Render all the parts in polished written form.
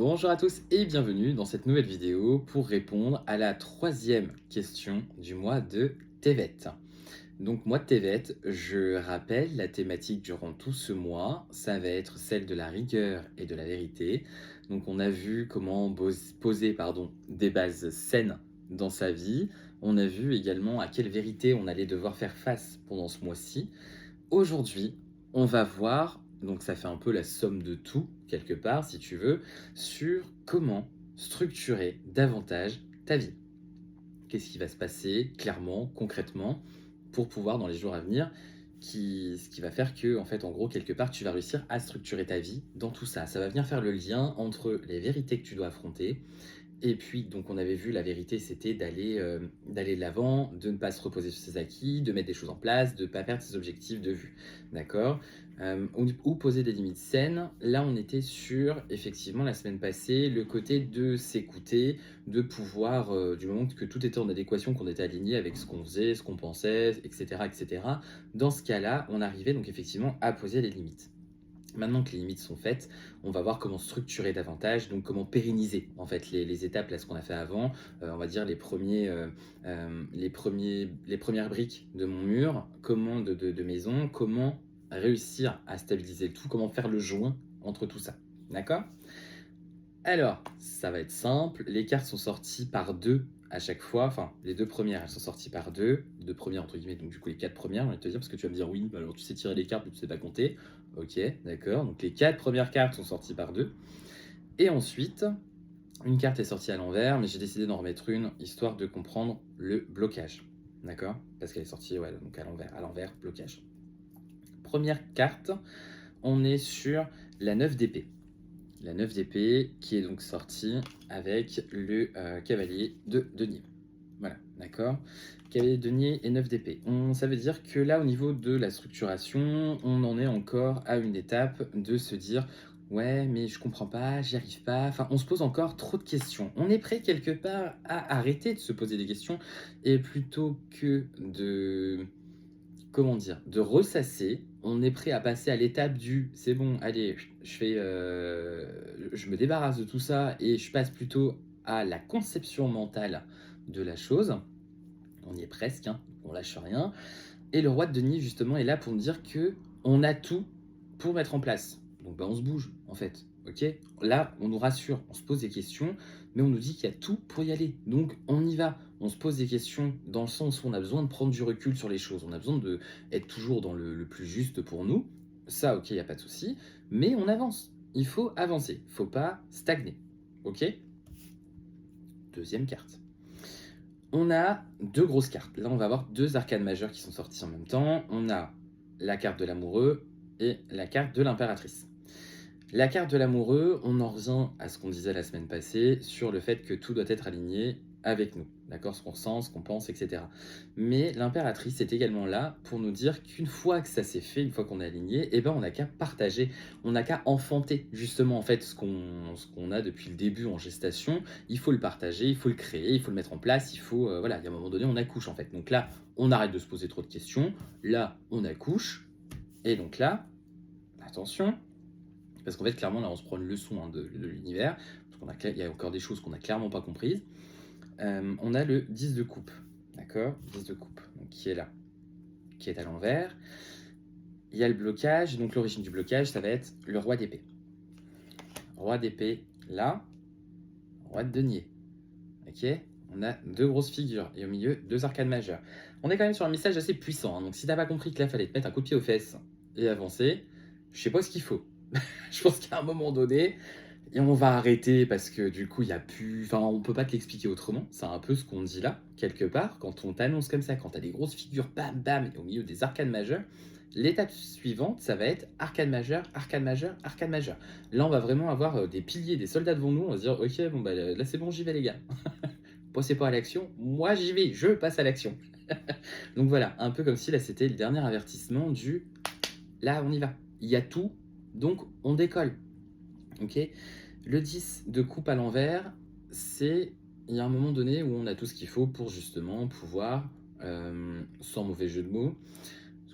Bonjour à tous et bienvenue dans cette nouvelle vidéo pour répondre à la troisième question du mois de Tevet. Donc mois de Tevet, je rappelle la thématique durant tout ce mois, ça va être celle de la rigueur et de la vérité. Donc on a vu comment poser des bases saines dans sa vie. On a vu également à quelle vérité on allait devoir faire face pendant ce mois-ci. Aujourd'hui, on va voir, donc ça fait un peu la somme de tout, quelque part, si tu veux, sur comment structurer davantage ta vie. Qu'est-ce qui va se passer clairement, concrètement, pour pouvoir, dans les jours à venir, ce qui va faire que, en fait, en gros, quelque part, tu vas réussir à structurer ta vie dans tout ça. Ça va venir faire le lien entre les vérités que tu dois affronter et puis, donc, on avait vu la vérité, c'était d'aller de l'avant, de ne pas se reposer sur ses acquis, de mettre des choses en place, de ne pas perdre ses objectifs de vue. D'accord. Ou poser des limites saines. Là, on était sur, effectivement, la semaine passée, le côté de s'écouter, de pouvoir, du moment que tout était en adéquation, qu'on était aligné avec ce qu'on faisait, ce qu'on pensait, etc., etc. Dans ce cas-là, on arrivait donc effectivement à poser les limites. Maintenant que les limites sont faites, on va voir comment structurer davantage, donc comment pérenniser en fait les étapes, là, ce qu'on a fait avant, on va dire les premières briques de mon mur, comment de maison, comment réussir à stabiliser le tout, comment faire le joint entre tout ça. D'accord. Alors, ça va être simple. Les cartes sont sorties par deux à chaque fois. Enfin, les deux premières, elles sont sorties par deux. Deux premières, entre guillemets, donc du coup, les quatre premières, je vais te dire, parce que tu vas me dire, oui, bah alors tu sais tirer les cartes, mais tu sais pas compter. Ok, d'accord. Donc, les quatre premières cartes sont sorties par deux. Et ensuite, une carte est sortie à l'envers, mais j'ai décidé d'en remettre une, histoire de comprendre le blocage. D'accord. Parce qu'elle est sortie, ouais, donc à l'envers, blocage. Première carte, on est sur la 9 d'épée. La 9 d'épée qui est donc sortie avec le cavalier de denier. Voilà, d'accord. Cavalier de denier et 9 d'épée. Ça veut dire que là, au niveau de la structuration, on en est encore à une étape de se dire ouais, mais je comprends pas, j'y arrive pas. Enfin, on se pose encore trop de questions. On est prêt quelque part à arrêter de se poser des questions et plutôt que de comment dire, de ressasser. On est prêt à passer à l'étape du c'est bon, allez, je me débarrasse de tout ça et je passe plutôt à la conception mentale de la chose. On y est presque, hein, on lâche rien. Et le roi de denier, justement, est là pour nous dire que on a tout pour mettre en place. Donc, bah, on se bouge, en fait. Ok. Là, on nous rassure, on se pose des questions, mais on nous dit qu'il y a tout pour y aller. Donc, on y va. On se pose des questions dans le sens où on a besoin de prendre du recul sur les choses. On a besoin d'être toujours dans le plus juste pour nous. Ça, ok, il n'y a pas de souci. Mais on avance. Il faut avancer. Il ne faut pas stagner. Ok. Deuxième carte. On a deux grosses cartes. Là, on va avoir deux arcanes majeures qui sont sorties en même temps. On a la carte de l'amoureux et la carte de l'impératrice. La carte de l'amoureux, on en revient à ce qu'on disait la semaine passée sur le fait que tout doit être aligné avec nous, d'accord, ce qu'on ressent, ce qu'on pense, etc. Mais l'impératrice est également là pour nous dire qu'une fois que ça s'est fait, une fois qu'on est aligné, eh ben on n'a qu'à partager, on n'a qu'à enfanter justement en fait ce qu'on a depuis le début en gestation. Il faut le partager, il faut le créer, il faut le mettre en place, il faut voilà, il y a un moment donné on accouche en fait. Donc là, on arrête de se poser trop de questions. Là, on accouche et donc là, attention. Parce qu'en fait, clairement, là, on se prend une leçon hein, de l'univers, parce qu'il y a encore des choses qu'on n'a clairement pas comprises. On a le 10 de coupe, d'accord. 10 de coupe, donc, qui est là, qui est à l'envers. Il y a le blocage, donc l'origine du blocage, ça va être le roi d'épée. Roi d'épée, là, roi de denier, ok. On a deux grosses figures, et au milieu, deux arcanes majeures. On est quand même sur un message assez puissant, hein, donc si t'as pas compris que là, fallait te mettre un coup de pied aux fesses et avancer, je sais pas ce qu'il faut. Je pense qu'à un moment donné, et on va arrêter parce que du coup, il y a plus. Enfin, on peut pas te l'expliquer autrement. C'est un peu ce qu'on dit là, quelque part. Quand on t'annonce comme ça, quand t'as des grosses figures, bam, bam, et au milieu des arcanes majeures, l'étape suivante, ça va être arcane majeure, arcane majeure, arcane majeure. Là, on va vraiment avoir des piliers, des soldats devant nous. On va se dire, ok, bon, bah là, c'est bon, j'y vais, les gars. Passez pas à l'action. Moi, j'y vais, je passe à l'action. Donc voilà, un peu comme si là, c'était le dernier avertissement du là, on y va. Il y a tout, donc on décolle. Ok. Le 10 de coupe à l'envers, c'est il y a un moment donné où on a tout ce qu'il faut pour justement pouvoir, sans mauvais jeu de mots,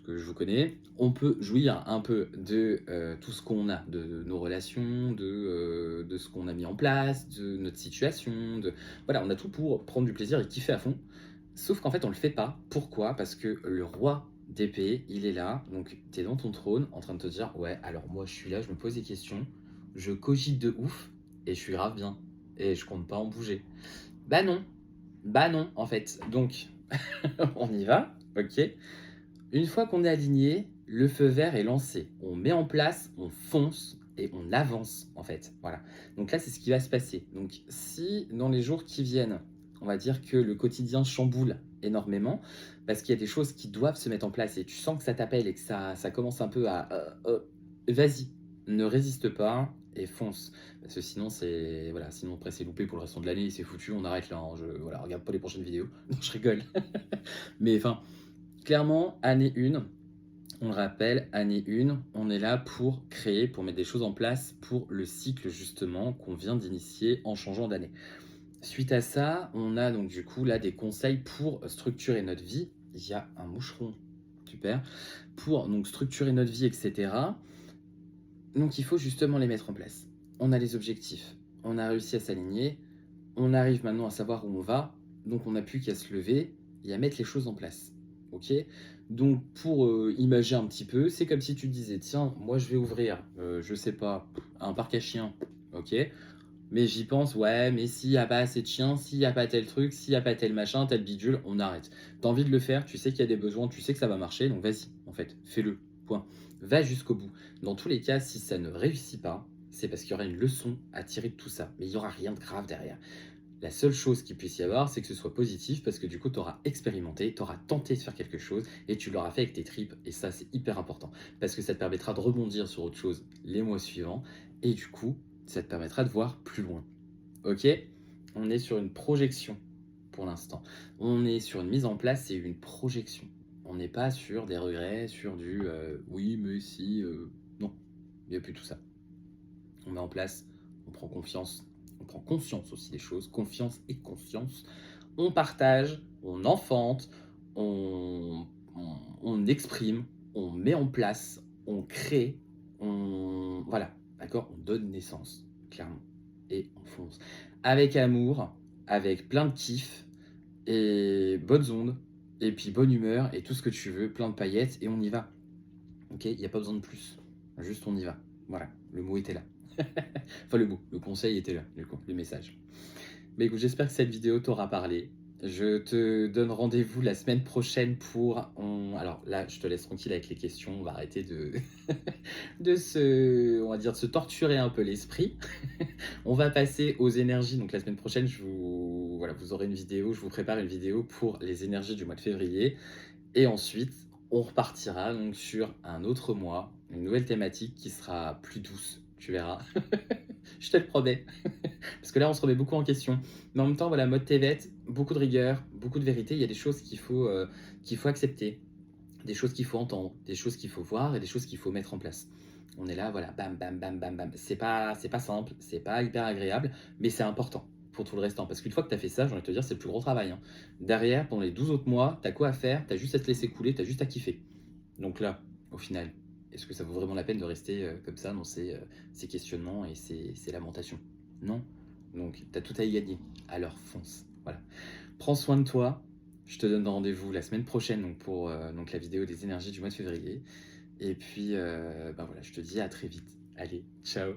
que je vous connais, on peut jouir un peu de tout ce qu'on a, de nos relations, de ce qu'on a mis en place, de notre situation, voilà, on a tout pour prendre du plaisir et kiffer à fond. Sauf qu'en fait, on le fait pas. Pourquoi? Parce que le roi d'épée, il est là, donc tu es dans ton trône en train de te dire: «Ouais, alors moi je suis là, je me pose des questions, je cogite de ouf et je suis grave bien et je compte pas en bouger». Non, bah non, en fait. Donc on y va, OK. Une fois qu'on est aligné, le feu vert est lancé. On met en place, on fonce et on avance, en fait. Voilà. Donc là, c'est ce qui va se passer. Donc si dans les jours qui viennent, on va dire que le quotidien chamboule énormément, parce qu'il y a des choses qui doivent se mettre en place et tu sens que ça t'appelle et que ça commence un peu à... vas-y, ne résiste pas et fonce. Parce que sinon, c'est... Voilà, sinon après, c'est loupé pour le restant de l'année, c'est foutu, on arrête là. Hein. Voilà, regarde pas les prochaines vidéos. Non, je rigole. Mais enfin... Clairement, année 1, on le rappelle, année 1, on est là pour créer, pour mettre des choses en place pour le cycle justement qu'on vient d'initier en changeant d'année. Suite à ça, on a donc du coup là des conseils pour structurer notre vie. Il y a un moucheron, super, pour donc structurer notre vie, etc. Donc il faut justement les mettre en place. On a les objectifs, on a réussi à s'aligner, on arrive maintenant à savoir où on va, donc on n'a plus qu'à se lever et à mettre les choses en place. Ok. Donc pour imager un petit peu, c'est comme si tu disais, tiens, moi je vais ouvrir, je sais pas, un parc à chiens, ok, mais j'y pense, ouais, mais s'il n'y a pas assez de chiens, s'il n'y a pas tel truc, s'il n'y a pas tel machin, tel bidule, on arrête. T'as envie de le faire, tu sais qu'il y a des besoins, tu sais que ça va marcher, donc vas-y, en fait, fais-le, point. Va jusqu'au bout. Dans tous les cas, si ça ne réussit pas, c'est parce qu'il y aura une leçon à tirer de tout ça, mais il n'y aura rien de grave derrière. La seule chose qu'il puisse y avoir, c'est que ce soit positif parce que du coup, tu auras expérimenté, tu auras tenté de faire quelque chose et tu l'auras fait avec tes tripes. Et ça, c'est hyper important parce que ça te permettra de rebondir sur autre chose les mois suivants et du coup, ça te permettra de voir plus loin. Ok. On est sur une projection pour l'instant. On est sur une mise en place et une projection. On n'est pas sur des regrets, sur du oui, mais si. Non, il n'y a plus tout ça. On met en place, on prend confiance, on prend conscience aussi des choses, confiance et conscience. On partage, on enfante, on exprime, on met en place, on crée, voilà, d'accord, on donne naissance, clairement, et on fonce. Avec amour, avec plein de kiff, et bonnes ondes, et puis bonne humeur, et tout ce que tu veux, plein de paillettes, et on y va. Ok, il n'y a pas besoin de plus, juste on y va. Voilà, le mot était là. Enfin, le conseil était là, du coup, le message. Mais écoute, j'espère que cette vidéo t'aura parlé. Je te donne rendez-vous la semaine prochaine pour... Alors là, je te laisse tranquille avec les questions. On va arrêter on va dire, de se torturer un peu l'esprit. On va passer aux énergies. Donc la semaine prochaine, voilà, vous aurez une vidéo. Je vous prépare une vidéo pour les énergies du mois de février. Et ensuite, on repartira donc sur un autre mois, une nouvelle thématique qui sera plus douce. Tu verras. Je te le promets. Parce que là, on se remet beaucoup en question. Mais en même temps, voilà, mode TVET, beaucoup de rigueur, beaucoup de vérité. Il y a des choses qu'il faut accepter, des choses qu'il faut entendre, des choses qu'il faut voir et des choses qu'il faut mettre en place. On est là, voilà, bam, bam, bam, bam, bam. C'est pas simple, c'est pas hyper agréable, mais c'est important pour tout le restant. Parce qu'une fois que tu as fait ça, j'ai envie de te dire, c'est le plus gros travail. Hein. Derrière, pendant les 12 autres mois, tu as quoi à faire? Tu as juste à te laisser couler, tu as juste à kiffer. Donc là, au final, est-ce que ça vaut vraiment la peine de rester comme ça dans ces questionnements et ces lamentations? Non. Donc, tu as tout à y gagner. Alors, fonce. Voilà. Prends soin de toi. Je te donne rendez-vous la semaine prochaine donc, pour donc, la vidéo des énergies du mois de février. Et puis, ben voilà, je te dis à très vite. Allez, ciao.